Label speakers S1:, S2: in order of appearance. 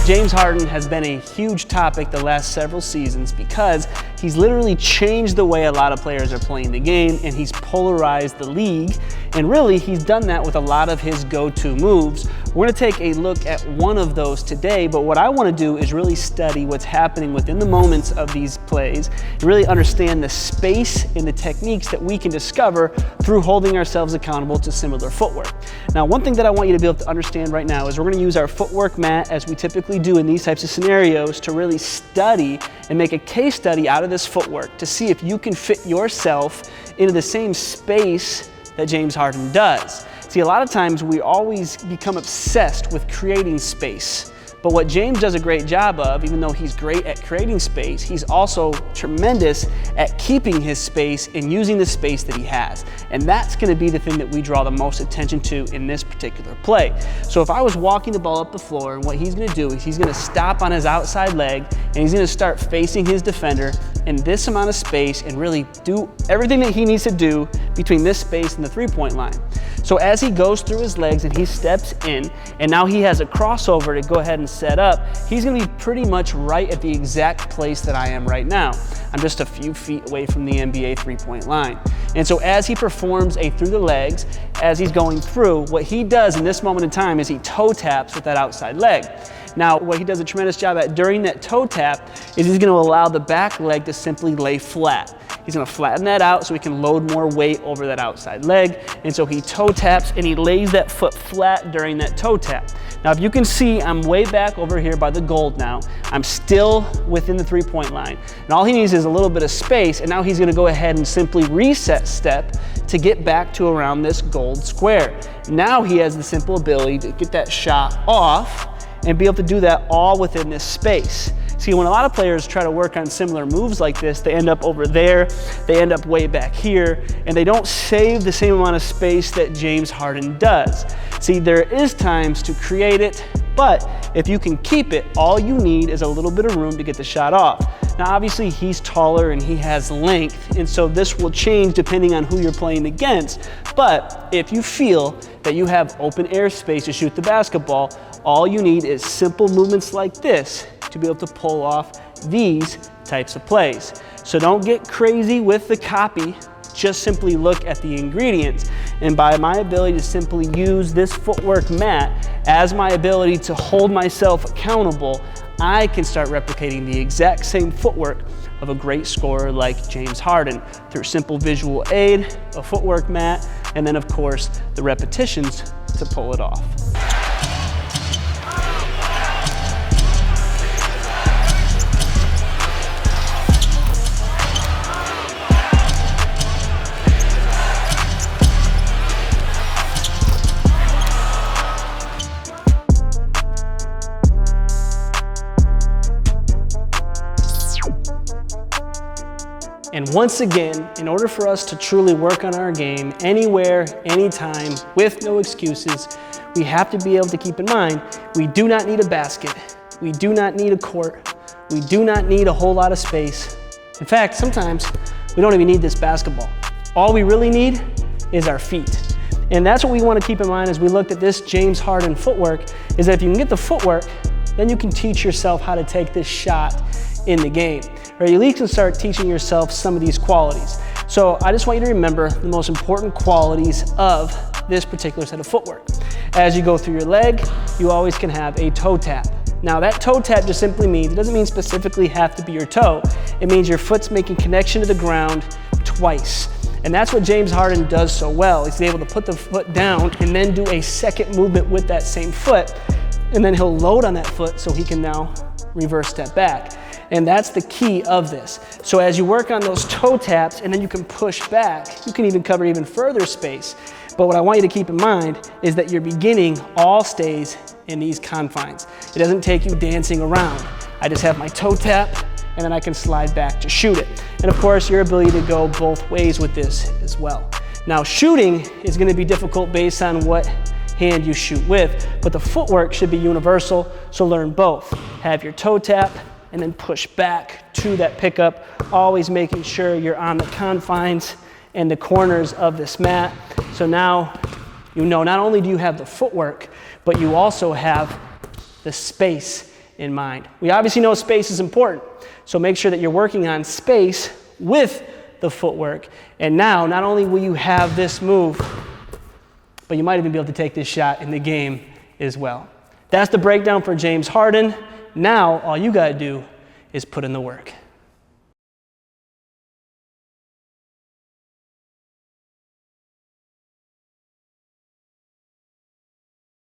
S1: James Harden has been a huge topic the last several seasons because he's literally changed the way a lot of players are playing the game, and he's polarized the league. And really, he's done that with a lot of his go-to moves. We're gonna take a look at one of those today, but what I wanna do is really study what's happening within the moments of these plays and really understand the space and the techniques that we can discover through holding ourselves accountable to similar footwork. Now, one thing that I want you to be able to understand right now is we're gonna use our footwork mat as we typically do in these types of scenarios to really study and make a case study out of this footwork to see if you can fit yourself into the same space that James Harden does. See, a lot of times we always become obsessed with creating space. But what James does a great job of, even though he's great at creating space, he's also tremendous at keeping his space and using the space that he has. And that's gonna be the thing that we draw the most attention to in this particular play. So if I was walking the ball up the floor, and what he's gonna do is he's gonna stop on his outside leg and he's gonna start facing his defender in this amount of space and really do everything that he needs to do between this space and the three-point line. So as he goes through his legs and he steps in, and now he has a crossover to go ahead and set up, he's gonna be pretty much right at the exact place that I am right now. I'm just a few feet away from the NBA three-point line. And so as he performs a through the legs, as he's going through, what he does in this moment in time is he toe taps with that outside leg. Now, what he does a tremendous job at during that toe tap is he's gonna allow the back leg to simply lay flat. He's gonna flatten that out so he can load more weight over that outside leg. And so he toe taps and he lays that foot flat during that toe tap. Now, if you can see, I'm way back over here by the gold now. I'm still within the three-point line. And all he needs is a little bit of space, and now he's gonna go ahead and simply reset step to get back to around this gold square. Now he has the simple ability to get that shot off and be able to do that all within this space. See, when a lot of players try to work on similar moves like this, they end up over there, they end up way back here, and they don't save the same amount of space that James Harden does. See, there is times to create it, but if you can keep it, all you need is a little bit of room to get the shot off. Now, obviously, he's taller and he has length, and so this will change depending on who you're playing against. But if you feel that you have open air space to shoot the basketball, all you need is simple movements like this to be able to pull off these types of plays. So don't get crazy with the copy, just simply look at the ingredients. And by my ability to simply use this footwork mat as my ability to hold myself accountable, I can start replicating the exact same footwork of a great scorer like James Harden through simple visual aid, a footwork mat, and then of course the repetitions to pull it off. And once again, in order for us to truly work on our game anywhere, anytime, with no excuses, we have to be able to keep in mind, we do not need a basket. We do not need a court. We do not need a whole lot of space. In fact, sometimes we don't even need this basketball. All we really need is our feet. And that's what we want to keep in mind as we looked at this James Harden footwork, is that if you can get the footwork, then you can teach yourself how to take this shot in the game. Or you at least can start teaching yourself some of these qualities. So I just want you to remember the most important qualities of this particular set of footwork. As you go through your leg, you always can have a toe tap. Now that toe tap just simply means, it doesn't mean specifically have to be your toe. It means your foot's making connection to the ground twice. And that's what James Harden does so well. He's able to put the foot down and then do a second movement with that same foot. And then he'll load on that foot so he can now reverse step back. And that's the key of this. So as you work on those toe taps and then you can push back, you can even cover even further space. But what I want you to keep in mind is that your beginning all stays in these confines. It doesn't take you dancing around. I just have my toe tap and then I can slide back to shoot it. And of course, your ability to go both ways with this as well. Now shooting is gonna be difficult based on what hand you shoot with, but the footwork should be universal, so learn both. Have your toe tap and then push back to that pickup, always making sure you're on the confines and the corners of this mat. So now you know not only do you have the footwork, but you also have the space in mind. We obviously know space is important, so make sure that you're working on space with the footwork. And now, not only will you have this move, but you might even be able to take this shot in the game as well. That's the breakdown for James Harden. Now, all you gotta do is put in the work.